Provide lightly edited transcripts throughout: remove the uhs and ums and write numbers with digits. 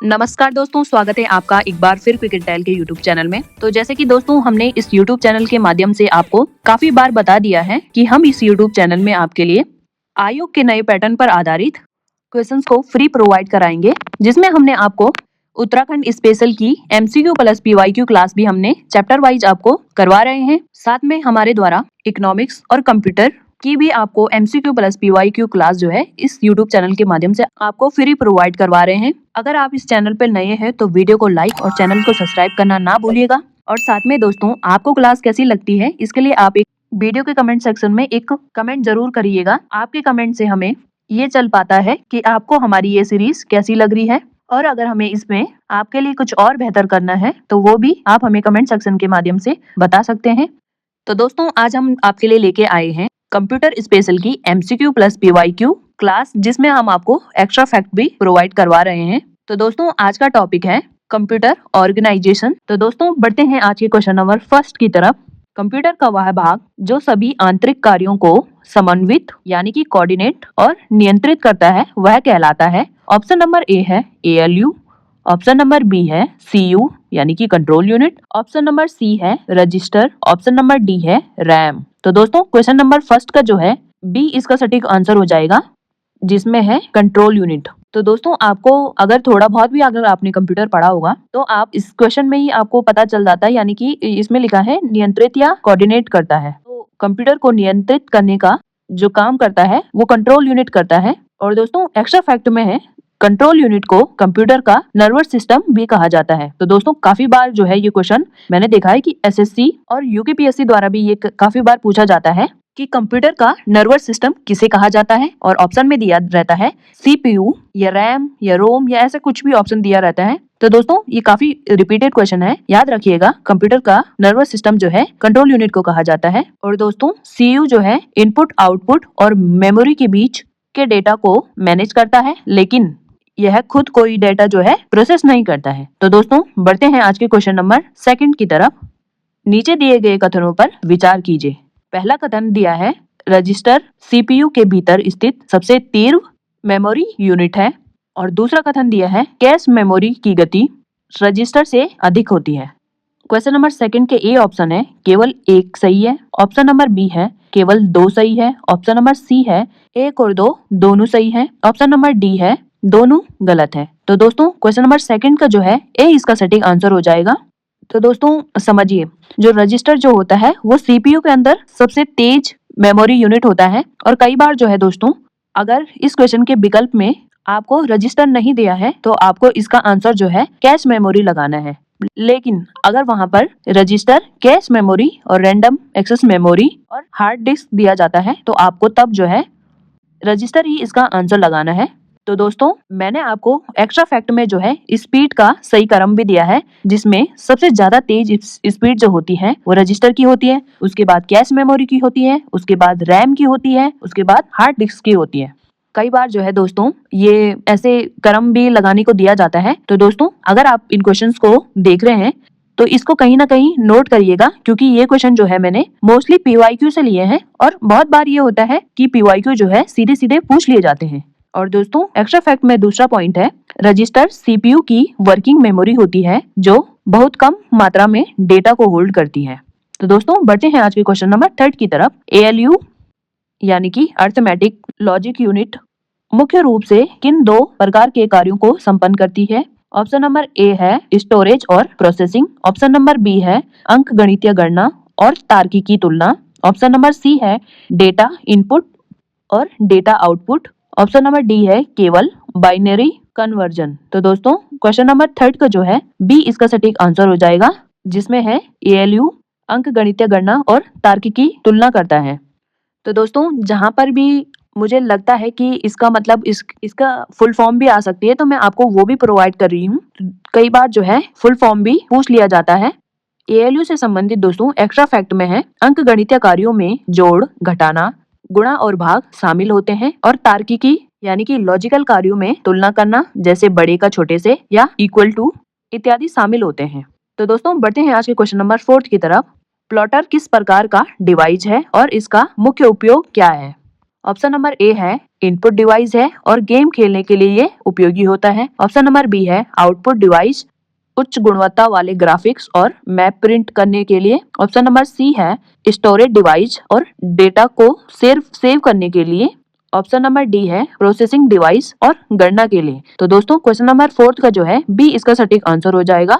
नमस्कार दोस्तों, स्वागत है आपका एक बार फिर क्रिकेट टैल के यूट्यूब चैनल में। तो जैसे कि दोस्तों हमने इस यूट्यूब चैनल के माध्यम से आपको काफी बार बता दिया है कि हम इस यूट्यूब चैनल में आपके लिए आयोग के नए पैटर्न पर आधारित क्वेश्चंस को फ्री प्रोवाइड कराएंगे, जिसमें हमने आपको उत्तराखंड स्पेशल की MCQ प्लस PYQ क्लास भी हमने चैप्टर वाइज आपको करवा रहे हैं। साथ में हमारे द्वारा इकोनॉमिक्स और कंप्यूटर की भी आपको MCQ प्लस PYQ क्लास जो है इस YouTube चैनल के माध्यम से आपको फ्री प्रोवाइड करवा रहे हैं। अगर आप इस चैनल पर नए हैं तो वीडियो को लाइक और चैनल को सब्सक्राइब करना ना भूलिएगा। और साथ में दोस्तों आपको क्लास कैसी लगती है इसके लिए आप एक वीडियो के कमेंट सेक्शन में एक कमेंट जरूर करिएगा। आपके कमेंट से हमें ये चल पाता है कि आपको हमारी ये सीरीज कैसी लग रही है, और अगर हमें इसमें आपके लिए कुछ और बेहतर करना है तो वो भी आप हमें कमेंट सेक्शन के माध्यम से बता सकते हैं। तो दोस्तों आज हम आपके लिए लेके आए हैं कंप्यूटर स्पेशल की MCQ प्लस PYQ क्लास, जिसमें हम आपको एक्स्ट्रा फैक्ट भी प्रोवाइड करवा रहे हैं। तो दोस्तों आज का टॉपिक है कंप्यूटर ऑर्गेनाइजेशन। तो दोस्तों बढ़ते हैं आज के क्वेश्चन नंबर फर्स्ट की तरफ। कंप्यूटर का वह भाग जो सभी आंतरिक कार्यों को समन्वित यानी कि कोऑर्डिनेट और नियंत्रित करता है वह कहलाता है। ऑप्शन नंबर ए है ALU, ऑप्शन नंबर बी है CU यानी कि control unit, option number C है रजिस्टर, ऑप्शन नंबर डी है रैम। तो दोस्तों क्वेश्चन नंबर फर्स्ट का जो है बी इसका सटीक आंसर हो जाएगा, जिसमें है कंट्रोल यूनिट। तो दोस्तों आपको अगर थोड़ा बहुत भी अगर आपने कंप्यूटर पढ़ा होगा तो आप इस क्वेश्चन में ही आपको पता चल जाता है, यानी कि इसमें लिखा है नियंत्रित या कोऑर्डिनेट करता है। तो कंप्यूटर को नियंत्रित करने का जो काम करता है वो कंट्रोल यूनिट करता है। और दोस्तों एक्स्ट्रा फैक्ट में है कंट्रोल यूनिट को कंप्यूटर का नर्वस सिस्टम भी कहा जाता है। तो दोस्तों काफी बार जो है ये क्वेश्चन मैंने देखा है कि SSC और UKPSC द्वारा भी ये काफी बार पूछा जाता है कि कंप्यूटर का नर्वस सिस्टम किसे कहा जाता है, और ऑप्शन में दिया रहता है CPU या रैम या रोम या ऐसा कुछ भी ऑप्शन दिया रहता है। तो दोस्तों ये काफी रिपीटेड क्वेश्चन है, याद रखिएगा कंप्यूटर का नर्वस सिस्टम जो है कंट्रोल यूनिट को कहा जाता है। और दोस्तों CU जो है इनपुट आउटपुट और मेमोरी के बीच के डेटा को मैनेज करता है, लेकिन यह खुद कोई डेटा जो है प्रोसेस नहीं करता है। तो दोस्तों बढ़ते हैं आज के क्वेश्चन नंबर सेकंड की तरफ। नीचे दिए गए कथनों पर विचार कीजिए। पहला कथन दिया है रजिस्टर CPU के भीतर स्थित सबसे तीव्र मेमोरी यूनिट है, और दूसरा कथन दिया है कैश मेमोरी की गति रजिस्टर से अधिक होती है। क्वेश्चन नंबर सेकंड के ए ऑप्शन है केवल एक सही है, ऑप्शन नंबर बी है केवल दो सही है, ऑप्शन नंबर सी है एक और दो दोनों सही है, ऑप्शन नंबर डी है दोनों गलत है। तो दोस्तों क्वेश्चन नंबर सेकंड का जो है ए इसका सटीक आंसर हो जाएगा। तो दोस्तों समझिए, जो रजिस्टर जो होता है वो CPU के अंदर सबसे तेज मेमोरी यूनिट होता है, और कई बार जो है दोस्तों अगर इस क्वेश्चन के विकल्प में आपको रजिस्टर नहीं दिया है तो आपको इसका आंसर जो है कैश मेमोरी लगाना है। लेकिन अगर वहां पर रजिस्टर, कैश मेमोरी और रैंडम एक्सेस मेमोरी और हार्ड डिस्क दिया जाता है तो आपको तब जो है रजिस्टर ही इसका आंसर लगाना है। तो दोस्तों मैंने आपको एक्स्ट्रा फैक्ट में जो है स्पीड का सही क्रम भी दिया है, जिसमें सबसे ज्यादा तेज स्पीड जो होती है वो रजिस्टर की होती है, उसके बाद कैश मेमोरी की होती है, उसके बाद रैम की होती है, उसके बाद हार्ड डिस्क की होती है। कई बार जो है दोस्तों ये ऐसे क्रम भी लगाने को दिया जाता है। तो दोस्तों अगर आप इन क्वेश्चंस को देख रहे हैं तो इसको कहीं ना कहीं नोट करिएगा, क्योंकि ये क्वेश्चन जो है मैंने मोस्टली PYQ से लिए हैं, और बहुत बार ये होता है कि PYQ जो है सीधे सीधे पूछ लिए जाते हैं। और दोस्तों एक्स्ट्रा फैक्ट में दूसरा पॉइंट है रजिस्टर CPU की वर्किंग मेमोरी होती है जो बहुत कम मात्रा में डेटा को होल्ड करती है। तो दोस्तों बढ़ते हैं आज के क्वेश्चन नंबर थर्ड की तरफ। ALU यानी कि अर्थमेटिक लॉजिक यूनिट मुख्य रूप से किन दो प्रकार के कार्यों को संपन्न करती है? ऑप्शन नंबर ए है स्टोरेज और प्रोसेसिंग, ऑप्शन नंबर बी है अंक गणितीय गणना और तार्किकी तुलना, ऑप्शन नंबर सी है डेटा इनपुट और data output, option number D है केवल बाइनरी कन्वर्जन। तो दोस्तों क्वेश्चन नंबर थर्ड का जो है बी इसका सटीक आंसर हो जाएगा, जिसमें है ALU अंक गणितीय गणना और तार्किकी तुलना करता है। तो दोस्तों जहां पर भी मुझे लगता है कि इसका मतलब इसका फुल फॉर्म भी आ सकती है तो मैं आपको वो भी प्रोवाइड कर रही हूँ। कई बार जो है फुल फॉर्म भी पूछ लिया जाता है। ALU से संबंधित दोस्तों एक्स्ट्रा फैक्ट में है अंक गणितीय कार्यों में जोड़, घटाना, गुणा और भाग शामिल होते हैं, और तार्किकी यानी कि लॉजिकल कार्यों में तुलना करना जैसे बड़े का छोटे से या इक्वल टू इत्यादि शामिल होते हैं। तो दोस्तों बढ़ते हैं आज के क्वेश्चन नंबर फोर्थ की तरफ। प्लॉटर किस प्रकार का डिवाइस है और इसका मुख्य उपयोग क्या है? ऑप्शन नंबर ए है इनपुट डिवाइस है और गेम खेलने के लिए ये उपयोगी होता है। ऑप्शन नंबर बी है आउटपुट डिवाइस, उच्च गुणवत्ता वाले ग्राफिक्स और मैप प्रिंट करने के लिए। ऑप्शन नंबर सी है स्टोरेज डिवाइस और डेटा को सेव करने के लिए। ऑप्शन नंबर डी है प्रोसेसिंग डिवाइस और गणना के लिए। तो दोस्तों क्वेश्चन नंबर 4 का जो है बी इसका सटीक आंसर हो जाएगा,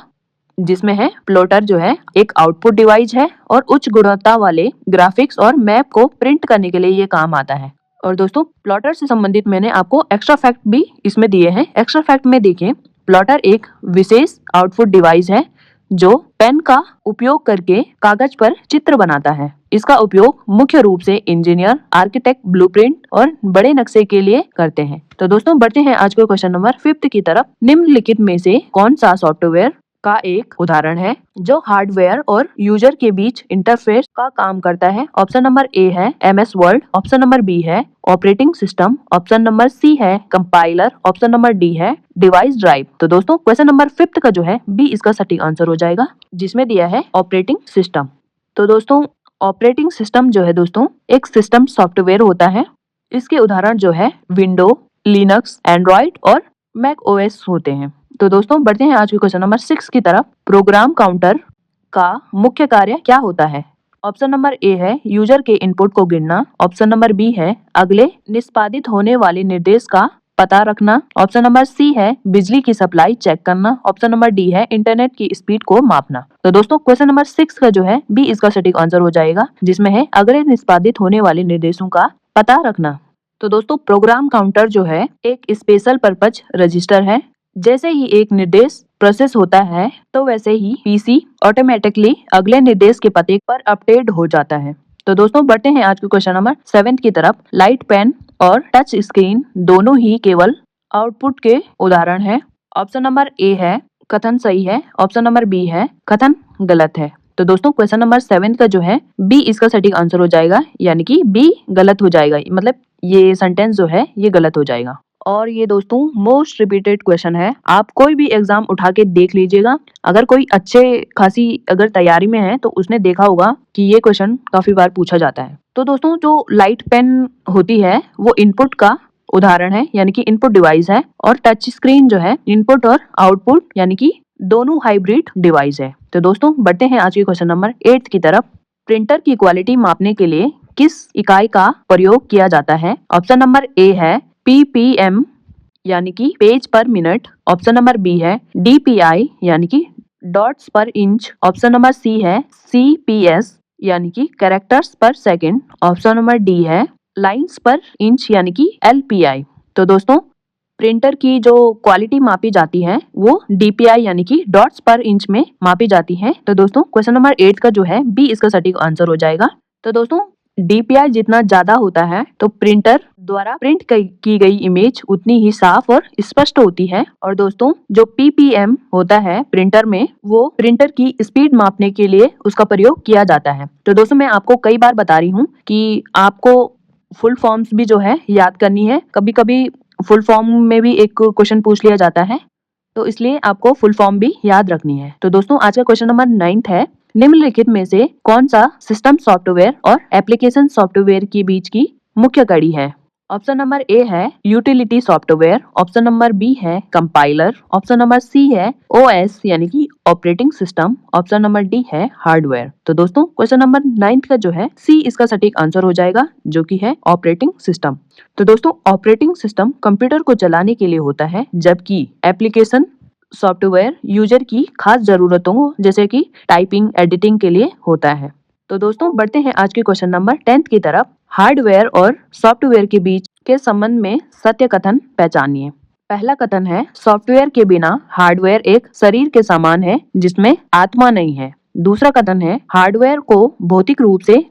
जिसमें है प्लॉटर जो है एक आउटपुट डिवाइस है और उच्च गुणवत्ता वाले ग्राफिक्स और मैप को प्रिंट करने के लिए ये काम आता है। और दोस्तों प्लॉटर से संबंधित मैंने आपको एक्स्ट्रा फैक्ट भी इसमें दिए हैं। एक्स्ट्रा फैक्ट में देखिए, प्लॉटर एक विशेष आउटपुट डिवाइस है जो पेन का उपयोग करके कागज पर चित्र बनाता है। इसका उपयोग मुख्य रूप से इंजीनियर, आर्किटेक्ट ब्लूप्रिंट और बड़े नक्शे के लिए करते हैं। तो दोस्तों बढ़ते हैं आज के क्वेश्चन नंबर 5 की तरफ। निम्नलिखित में से कौन सा सॉफ्टवेयर का एक उदाहरण है जो हार्डवेयर और यूजर के बीच इंटरफेस का काम करता है? ऑप्शन नंबर ए है MS word, option number B है operating system, option number C है कंपाइलर, ऑप्शन नंबर डी है डिवाइस ड्राइव। तो दोस्तों क्वेश्चन नंबर 5 का जो है बी इसका सटीक आंसर हो जाएगा, जिसमें दिया है ऑपरेटिंग सिस्टम। तो दोस्तों ऑपरेटिंग सिस्टम जो है दोस्तों एक सिस्टम सॉफ्टवेयर होता है। इसके उदाहरण जो है विंडो, लिनक्स, एंड्रॉइड और मैक OS होते हैं। तो दोस्तों बढ़ते हैं आज के क्वेश्चन नंबर 6 की तरफ। प्रोग्राम काउंटर का मुख्य कार्य क्या होता है? ऑप्शन नंबर ए है यूजर के इनपुट को गिनना, ऑप्शन नंबर बी है अगले निष्पादित होने वाले निर्देश का पता रखना, ऑप्शन नंबर सी है बिजली की सप्लाई चेक करना, ऑप्शन नंबर डी है इंटरनेट की स्पीड को मापना। तो दोस्तों क्वेश्चन नंबर 6 का जो है बी इसका सटीक आंसर हो जाएगा, जिसमें है अगले निष्पादित होने वाले निर्देशों का पता रखना। तो दोस्तों प्रोग्राम काउंटर जो है एक स्पेशल पर्पज रजिस्टर है। जैसे ही एक निर्देश प्रोसेस होता है तो वैसे ही पीसी ऑटोमेटिकली अगले निर्देश के पते पर अपडेट हो जाता है। तो दोस्तों बढ़ते हैं आज के क्वेश्चन नंबर 7 की तरफ। लाइट पेन और टच स्क्रीन दोनों ही केवल आउटपुट के उदाहरण है। ऑप्शन नंबर ए है कथन सही है, ऑप्शन नंबर बी है कथन गलत है। तो दोस्तों क्वेश्चन नंबर 7 का जो है बी इसका सटीक आंसर हो जाएगा, यानी कि बी गलत हो जाएगा, मतलब ये सेंटेंस जो है ये गलत हो जाएगा। और ये दोस्तों मोस्ट रिपीटेड क्वेश्चन है, आप कोई भी एग्जाम उठा के देख लीजिएगा। अगर कोई अच्छे खासी अगर तैयारी में है तो उसने देखा होगा कि ये क्वेश्चन काफी बार पूछा जाता है। तो दोस्तों जो लाइट पेन होती है वो इनपुट का उदाहरण है, यानी कि इनपुट डिवाइस है, और टच स्क्रीन जो है इनपुट और आउटपुट यानी कि दोनों हाइब्रिड डिवाइस है। तो दोस्तों बढ़ते हैं आज के क्वेश्चन नंबर 8 की तरफ। प्रिंटर की क्वालिटी मापने के लिए किस इकाई का प्रयोग किया जाता है? ऑप्शन नंबर ए है PPM यानी कि page per minute, option number B है DPI यानी कि डॉट्स पर इंच, ऑप्शन नंबर सी है CPS यानी कि कैरेक्टर्स पर सेकंड, ऑप्शन नंबर डी है लाइंस पर इंच यानी कि LPI। तो दोस्तों प्रिंटर की जो क्वालिटी मापी जाती है वो DPI यानी कि डॉट्स पर इंच में मापी जाती है। तो दोस्तों क्वेश्चन नंबर 8 का जो है बी इसका सटीक आंसर हो जाएगा। तो दोस्तों DPI जितना ज्यादा होता है तो प्रिंटर द्वारा प्रिंट की गई इमेज उतनी ही साफ और स्पष्ट होती है। और दोस्तों जो PPM होता है प्रिंटर में वो प्रिंटर की स्पीड मापने के लिए उसका प्रयोग किया जाता है। तो दोस्तों मैं आपको कई बार बता रही हूँ कि आपको फुल फॉर्म्स भी जो है याद करनी है। कभी कभी फुल फॉर्म में भी एक क्वेश्चन पूछ लिया जाता है, तो इसलिए आपको फुल फॉर्म भी याद रखनी है। तो दोस्तों आज का क्वेश्चन नंबर 9 है, निम्नलिखित में से कौन सा सिस्टम सॉफ्टवेयर और एप्लीकेशन सॉफ्टवेयर के बीच की मुख्य कड़ी है? ऑप्शन नंबर ए है utility software, option number B है कंपाइलर, ऑप्शन नंबर सी है OS यानी कि operating system, option number D है हार्डवेयर। तो दोस्तों क्वेश्चन नंबर 9 का जो है सी इसका सटीक आंसर हो जाएगा, जो कि है ऑपरेटिंग सिस्टम। तो दोस्तों ऑपरेटिंग सिस्टम कंप्यूटर को चलाने के लिए होता है, जबकि एप्लीकेशन सॉफ्टवेयर यूजर की खास जरूरतों जैसे कि टाइपिंग, एडिटिंग के लिए होता है। तो दोस्तों बढ़ते हैं आज के क्वेश्चन नंबर 10 की तरफ। हार्डवेयर और सॉफ्टवेयर के बीच के संबंध में सत्य कथन पहचानिए। पहला कथन है सॉफ्टवेयर के बिना हार्डवेयर एक शरीर के समान है जिसमें आत्मा नहीं है। दूसरा कथन है हार्डवेयर को भौतिक रूप से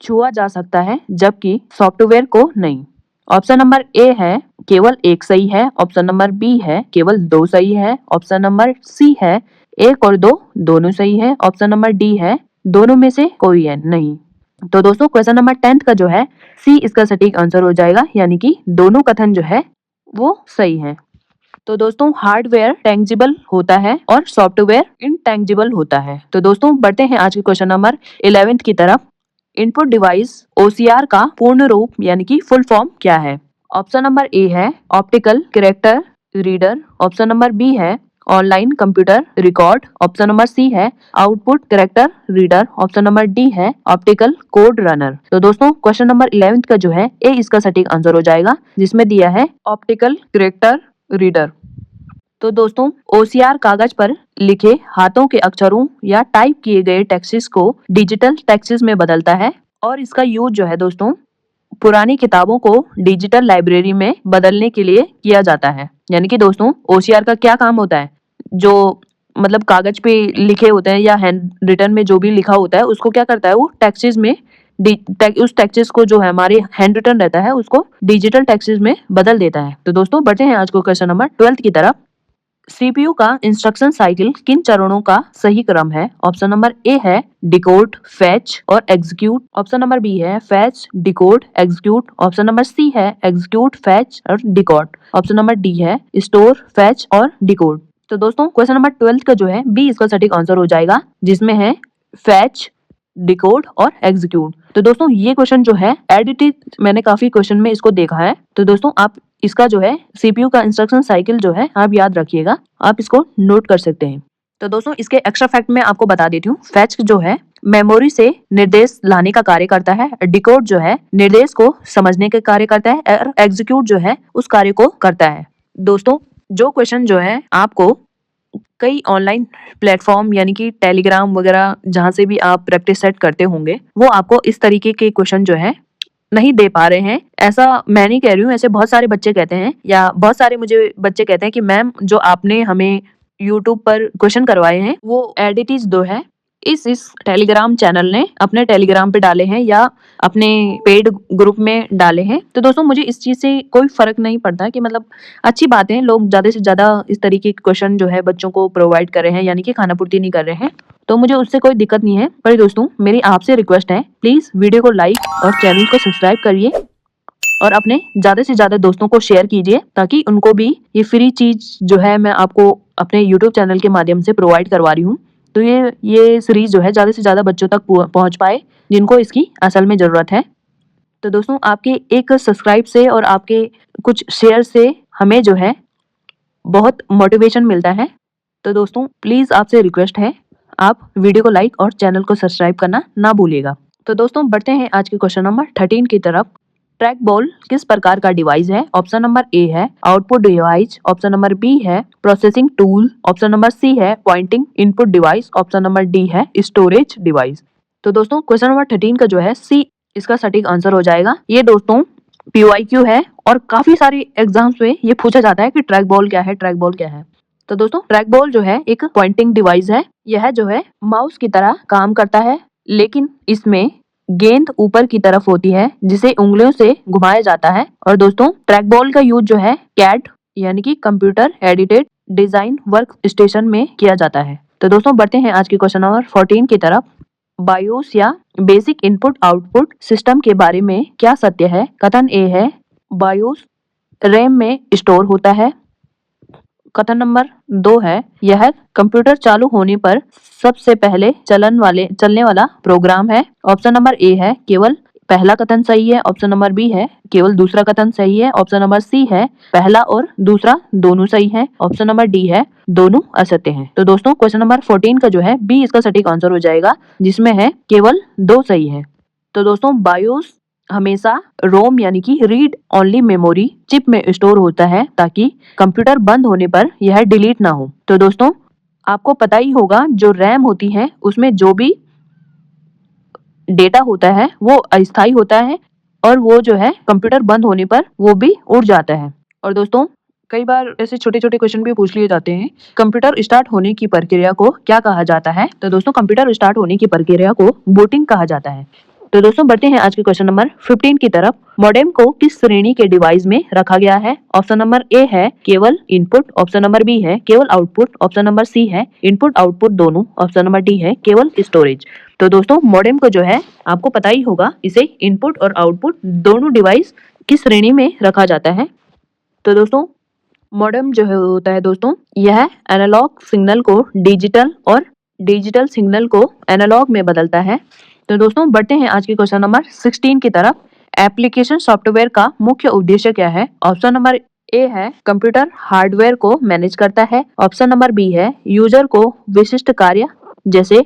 छुआ जा सकता है जबकि सॉफ्टवेयर को नहीं। ऑप्शन नंबर ए है केवल एक सही है, ऑप्शन नंबर बी है केवल दो सही है, ऑप्शन नंबर सी है एक और दो दोनों सही है, ऑप्शन नंबर डी है दोनों में से कोई है नहीं। तो दोस्तों क्वेश्चन नंबर 10 का जो है सी इसका सटीक आंसर हो जाएगा, यानी कि दोनों कथन जो है वो सही है। तो दोस्तों हार्डवेयर टेंजिबल होता है और सॉफ्टवेयर इनटेंजिबल होता है। तो दोस्तों बढ़ते हैं आज के क्वेश्चन नंबर 11 की तरफ। इनपुट डिवाइस OCR का पूर्ण रूप यानी कि फुल फॉर्म क्या है? ऑप्शन नंबर ए है optical character reader, option number B है online computer record, option number C है output character reader, option number D है ऑप्टिकल कोड रनर। तो दोस्तों क्वेश्चन नंबर 11 का जो है ए इसका सटीक आंसर हो जाएगा, जिसमें दिया है ऑप्टिकल कैरेक्टर रीडर। तो दोस्तों ओसीआर कागज पर लिखे हाथों के अक्षरों या टाइप किए गए टेक्स्ट्स को डिजिटल टेक्स्ट्स में बदलता है, और इसका यूज जो है दोस्तों पुरानी किताबों को डिजिटल लाइब्रेरी में बदलने के लिए किया जाता है। यानी कि दोस्तों ओसीआर का क्या काम होता है, जो मतलब कागज पे लिखे होते हैं या हैंड रिटन में जो भी लिखा होता है उसको क्या करता है, वो टेक्स्ट्स में उस टेक्स्ट्स को जो है हमारे हैंड रिटन रहता है उसको डिजिटल टेक्स्ट्स में बदल देता है। तो दोस्तों बढ़ते हैं आज को क्वेश्चन नंबर 12 की तरफ। सीपीयू का इंस्ट्रक्शन साइकिल किन चरणों का सही क्रम है? ऑप्शन नंबर ए है डिकोड, फैच और एग्जीक्यूट, ऑप्शन नंबर बी है fetch, decode, execute, option number C है एग्जीक्यूट, फैच और डिकोड, ऑप्शन नंबर डी है स्टोर, फैच और डिकोड। तो दोस्तों क्वेश्चन नंबर 12 का जो है बी इसका सटीक आंसर हो जाएगा, जिसमें है फैच, डिकोड और एग्जीक्यूट। तो दोस्तों ये क्वेश्चन जो है एडिटेड, मैंने काफी क्वेश्चन में इसको देखा है। तो दोस्तों आप इसका जो है सीपीयू का इंस्ट्रक्शन साइकिल जो है आप याद रखिएगा, आप इसको नोट कर सकते हैं। तो दोस्तों इसके एक्स्ट्रा फैक्ट में आपको बता देती हूँ। फैच जो है मेमोरी से निर्देश लाने का कार्य करता है, डिकोड जो है निर्देश को समझने का कार्य करता है, और एग्जीक्यूट जो है उस कार्य को करता है। दोस्तों जो क्वेश्चन जो है आपको कई ऑनलाइन प्लेटफॉर्म यानी कि टेलीग्राम वगैरह जहाँ से भी आप प्रैक्टिस सेट करते होंगे, वो आपको इस तरीके के क्वेश्चन जो है नहीं दे पा रहे हैं। ऐसा मैं नहीं कह रही हूँ, ऐसे बहुत सारे बच्चे कहते हैं, या बहुत सारे मुझे बच्चे कहते हैं कि मैम जो आपने हमें यूट्यूब पर क्वेश्चन करवाए हैं वो एडिटिज दो है इस टेलीग्राम चैनल ने अपने टेलीग्राम पे डाले हैं या अपने पेड ग्रुप में डाले हैं। तो दोस्तों मुझे इस चीज से कोई फर्क नहीं पड़ता कि मतलब अच्छी बात है, लोग ज्यादा से ज्यादा इस तरीके के क्वेश्चन जो है बच्चों को प्रोवाइड कर रहे हैं, यानी कि खाना पूर्ति नहीं कर रहे हैं, तो मुझे उससे कोई दिक्कत नहीं है। पर दोस्तों मेरी आपसे रिक्वेस्ट है, प्लीज वीडियो को लाइक और चैनल को सब्सक्राइब करिए और अपने ज्यादा से ज्यादा दोस्तों को शेयर कीजिए, ताकि उनको भी ये फ्री चीज जो है मैं आपको अपने यूट्यूब चैनल के माध्यम से प्रोवाइड करवा रही हूँ, तो ये सीरीज जो है ज्यादा से ज्यादा बच्चों तक पहुंच पाए जिनको इसकी असल में जरूरत है। तो दोस्तों आपके एक सब्सक्राइब से और आपके कुछ शेयर से हमें जो है बहुत मोटिवेशन मिलता है। तो दोस्तों प्लीज आपसे रिक्वेस्ट है, आप वीडियो को लाइक और चैनल को सब्सक्राइब करना ना भूलिएगा। तो दोस्तों बढ़ते हैं आज के क्वेश्चन नंबर 13 की तरफ। ट्रैक बॉल किस प्रकार का डिवाइस है? ऑप्शन नंबर ए है output device, option number B है processing tool, option number C है pointing input device, option number D है स्टोरेज डिवाइस। तो दोस्तों क्वेश्चन नंबर 13 का जो है सी इसका सटीक आंसर हो जाएगा। ये दोस्तों PYQ है और काफी सारे एग्जाम्स में ये पूछा जाता है कि ट्रैक बॉल क्या है, ट्रैक बॉल क्या है। तो दोस्तों ट्रैक बॉल जो है एक पॉइंटिंग डिवाइस है, यह जो है माउस की तरह काम करता है, लेकिन इसमें गेंद ऊपर की तरफ होती है जिसे उंगलियों से घुमाया जाता है। और दोस्तों ट्रैक बॉल का यूज जो है कैड यानी कि computer edited design work station में किया जाता है। तो दोस्तों बढ़ते हैं आज के क्वेश्चन नंबर 14 की तरफ। बायोस या बेसिक इनपुट आउटपुट सिस्टम के बारे में क्या सत्य है? कथन ए है बायोस रैम में स्टोर होता है, कथन नंबर 2 है यह कंप्यूटर चालू होने पर सबसे पहले चलने वाला प्रोग्राम है, ऑप्शन नंबर ए है केवल पहला कथन सही है, ऑप्शन नंबर बी है केवल दूसरा कथन सही है, ऑप्शन नंबर सी है पहला और दूसरा दोनों सही है, ऑप्शन नंबर डी है दोनों असत्य हैं। तो दोस्तों क्वेश्चन नंबर 14 का जो है बी इसका सटीक आंसर हो जाएगा, जिसमें है केवल 2 सही है। तो दोस्तों बायोस हमेशा रोम यानी कि रीड ओनली मेमोरी चिप में स्टोर होता है ताकि कंप्यूटर बंद होने पर यह डिलीट ना हो। तो दोस्तों आपको पता ही होगा जो रैम होती है उसमें जो भी डेटा होता है वो अस्थायी होता है और वो जो है कंप्यूटर बंद होने पर वो भी उड़ जाता है। और दोस्तों कई बार ऐसे छोटे छोटे क्वेश्चन भी पूछ लिए जाते हैं, कंप्यूटर स्टार्ट होने की प्रक्रिया को क्या कहा जाता है? तो दोस्तों कंप्यूटर स्टार्ट होने की प्रक्रिया को बूटिंग कहा जाता है। तो दोस्तों बढ़ते हैं आज के क्वेश्चन नंबर 15 की तरफ। मॉडेम को किस श्रेणी के डिवाइस में रखा गया है? ऑप्शन नंबर ए है केवल इनपुट, ऑप्शन नंबर बी है केवल आउटपुट, ऑप्शन नंबर सी है इनपुट आउटपुट दोनों, ऑप्शन नंबर डी है केवल स्टोरेज। तो दोस्तों मॉडेम को जो है आपको पता ही होगा, इसे इनपुट और आउटपुट दोनों डिवाइस की श्रेणी में रखा जाता है। तो दोस्तों मॉडेम जो है होता है दोस्तों, यह एनालॉग सिग्नल को डिजिटल और डिजिटल सिग्नल को एनालॉग में बदलता है। तो दोस्तों बढ़ते हैं आज के क्वेश्चन नंबर 16 की तरफ। एप्लीकेशन सॉफ्टवेयर का मुख्य उद्देश्य क्या है? ऑप्शन नंबर ए है कंप्यूटर हार्डवेयर को मैनेज करता है। ऑप्शन नंबर बी है यूजर को विशिष्ट कार्य जैसे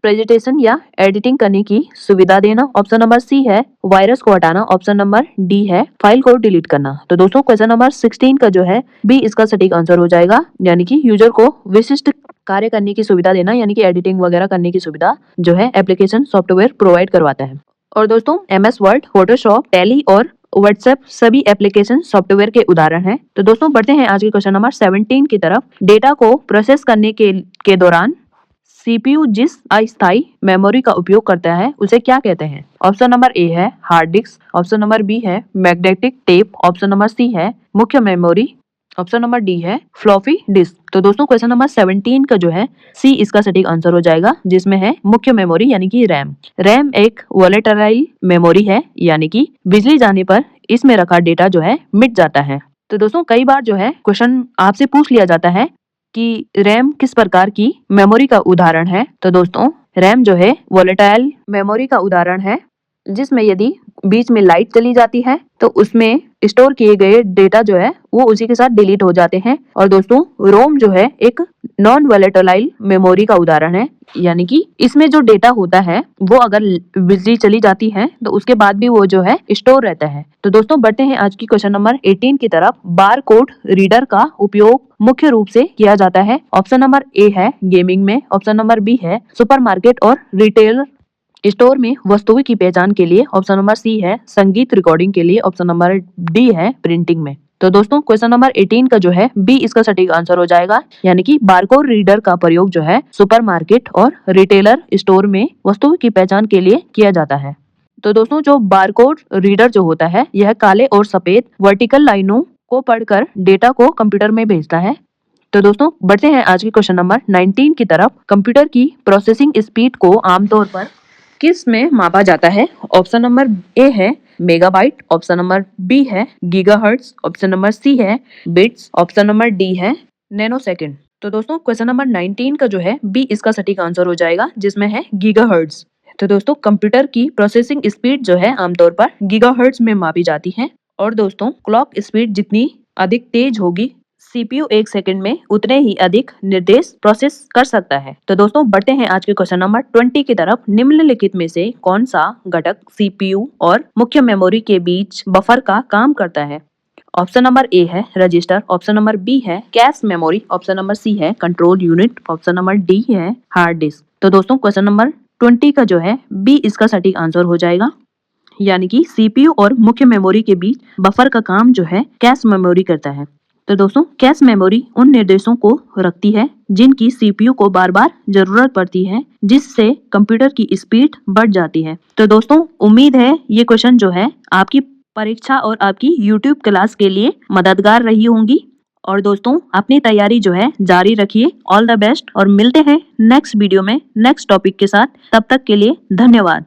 प्रेजेंटेशन या एडिटिंग करने की सुविधा देना। ऑप्शन नंबर सी है वायरस को हटाना। ऑप्शन नंबर डी है फाइल को डिलीट करना। तो दोस्तों क्वेश्चन नंबर 16 का जो है बी इसका सटीक आंसर हो जाएगा, यानी कि यूजर को विशिष्ट कार्य करने की सुविधा देना, यानी कि एडिटिंग वगैरह करने की सुविधा जो है एप्लीकेशन सॉफ्टवेयर प्रोवाइड करवाता है। और दोस्तों MS वर्ड, फोटोशॉप, टैली और व्हाट्सएप सभी एप्लीकेशन सॉफ्टवेयर के उदाहरण हैं। तो दोस्तों बढ़ते हैं आज के क्वेश्चन नंबर 17 की तरफ। डेटा को प्रोसेस करने के दौरान CPU जिस अस्थायी मेमोरी का उपयोग करता है उसे क्या कहते हैं? ऑप्शन नंबर ए है hard disk. Option number B है magnetic tape. Option number C है मुख्य मेमोरी। ऑप्शन नंबर डी है फ्लॉपी डिस्क। तो दोस्तों क्वेश्चन नंबर 17 का जो है सी इसका सटीक आंसर हो जाएगा, जिसमें है मुख्य मेमोरी यानी कि रैम। रैम एक वोलेटाइल मेमोरी है, यानी कि बिजली जाने पर इसमें रखा डेटा जो है मिट जाता है। तो दोस्तों कई बार जो है क्वेश्चन आपसे पूछ लिया जाता है कि रैम किस प्रकार की मेमोरी का उदाहरण है। तो दोस्तों रैम जो है वोलेटाइल मेमोरी का उदाहरण है, जिसमें यदि बीच में लाइट चली जाती है तो उसमें स्टोर किए गए डेटा जो है वो उसी के साथ डिलीट हो जाते हैं। और दोस्तों रोम जो है एक नॉन वोलेटाइल मेमोरी का उदाहरण है, यानी कि इसमें जो डेटा होता है वो अगर बिजली चली जाती है तो उसके बाद भी वो जो है स्टोर रहता है। तो दोस्तों बढ़ते हैं आज की क्वेश्चन नंबर 18 की तरफ। बार कोड रीडर का उपयोग मुख्य रूप से किया जाता है। ऑप्शन नंबर ए है गेमिंग में। ऑप्शन नंबर बी है सुपरमार्केट और रिटेल स्टोर में वस्तुओं की पहचान के लिए। ऑप्शन नंबर सी है संगीत रिकॉर्डिंग के लिए। ऑप्शन नंबर डी है प्रिंटिंग में। तो दोस्तों क्वेश्चन नंबर 18 का जो है बी इसका सटीक आंसर हो जाएगा, यानी कि बारकोड रीडर का प्रयोग जो है सुपरमार्केट और रिटेलर स्टोर में वस्तुओं की पहचान के लिए किया जाता है। तो दोस्तों जो बारकोड रीडर जो होता है यह काले और सफेद वर्टिकल लाइनों को पढ़कर डेटा को कंप्यूटर में भेजता है। तो दोस्तों बढ़ते हैं आज के क्वेश्चन नंबर 19 की तरफ। कंप्यूटर की प्रोसेसिंग स्पीड को आमतौर पर किस में मापा जाता है? ऑप्शन नंबर ए है मेगाबाइट। ऑप्शन नंबर बी है गीगाहर्ट्ज। ऑप्शन नंबर सी है बिट्स। ऑप्शन नंबर डी है नैनोसेकंड। तो दोस्तों क्वेश्चन नंबर 19 का जो है बी इसका सटीक आंसर हो जाएगा, जिसमें है गीगाहर्ट्ज। तो दोस्तों कंप्यूटर की प्रोसेसिंग स्पीड जो है आमतौर पर गीगाहर्ट्ज में मापी जाती है। और दोस्तों क्लॉक स्पीड जितनी अधिक तेज होगी CPU एक सेकंड में उतने ही अधिक निर्देश प्रोसेस कर सकता है। तो दोस्तों बढ़ते हैं आज के क्वेश्चन नंबर 20 की तरफ। निम्नलिखित में से कौन सा घटक CPU और मुख्य मेमोरी के बीच बफर का काम करता है? ऑप्शन नंबर ए है रजिस्टर। ऑप्शन नंबर बी है cache memory. Option number C है control unit. Option number D है हार्ड डिस्क। तो दोस्तों क्वेश्चन नंबर 20 का जो है बी इसका सटीक आंसर हो जाएगा, यानी कि CPU और मुख्य मेमोरी के बीच बफर का काम जो है कैश मेमोरी करता है। तो दोस्तों कैश मेमोरी उन निर्देशों को रखती है जिनकी CPU को बार बार जरूरत पड़ती है, जिससे कंप्यूटर की स्पीड बढ़ जाती है। तो दोस्तों उम्मीद है ये क्वेश्चन जो है आपकी परीक्षा और आपकी YouTube क्लास के लिए मददगार रही होंगी। और दोस्तों अपनी तैयारी जो है जारी रखिए। ऑल द बेस्ट और मिलते हैं नेक्स्ट वीडियो में नेक्स्ट टॉपिक के साथ। तब तक के लिए धन्यवाद।